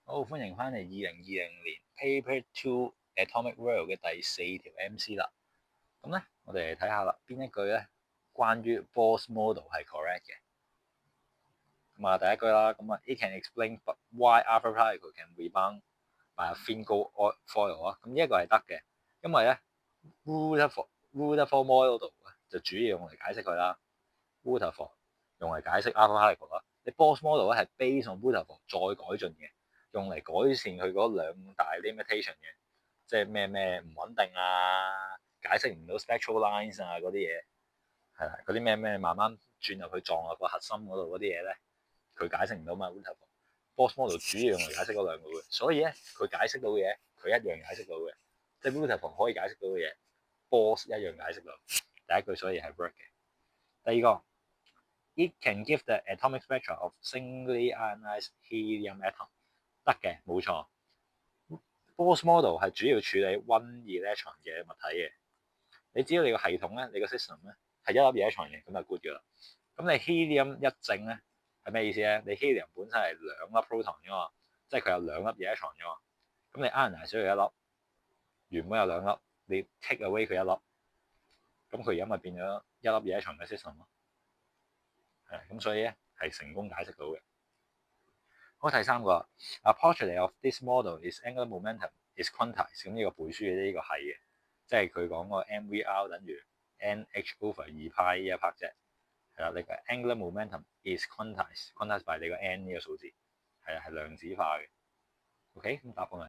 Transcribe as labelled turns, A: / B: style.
A: 好，歡迎翻嚟2020年 Paper 2 Atomic World 嘅第4條 MC 啦。咁咧，我哋嚟睇下啦，邊一句咧關於 Bohr's model 係 correct 嘅。咁啊，第一句啦，咁啊 ，It can explain why alpha particle can rebound by a thin gold foil 啊。咁呢一個係得嘅，因為咧 Rutherford model 就主要用嚟解釋佢啦。Rutherford 用嚟解釋 alpha particle 啦。你 Bohr's model 咧係 based on Rutherford 再改進嘅。用嚟改善佢嗰兩大 limitation 嘅，即係咩唔穩定啊，解釋唔到 spectral lines 啊嗰啲嘢，係啦，嗰啲咩慢慢轉入去撞入個核心嗰度嗰啲嘢咧，佢解釋唔到嘛。Rutherford Bohr's model 主要用嚟解釋嗰兩個嘅，所以咧佢解釋到嘅嘢，佢一樣解釋到嘅，即係 Rutherford 可以解釋到嘅嘢，Bohr 一樣解釋到。第一句所以係 work 嘅。第二個 ，It can give the atomic spectra of singly ionized helium atom。得嘅，冇錯。Bohr's model 係主要處理 one electron 嘅物體嘅。你只要你個系統咧，你個 system 咧係一粒 electron 嘅，咁就 good 噶啦。咁你 helium 一正咧係咩意思咧？你 helium 本身係兩粒 proton 噶嘛，即係佢有兩粒 electron 噶嘛。咁你 ionize 咗佢一粒，原本有兩粒，你 take away 佢一粒，咁佢而家咪變咗一粒 electron 嘅 system 咯。係咁，所以咧係成功解釋到嘅。好，第三個 ，A property of this model is angular momentum is quantized。咁呢個背書嘅呢個係嘅，即係佢講個 MVR 等於 NH over 2派呢一 part 啫。係啦，你個 angular momentum is quantized by 你個 n 呢個數字，係量子化嘅。OK，咁答案係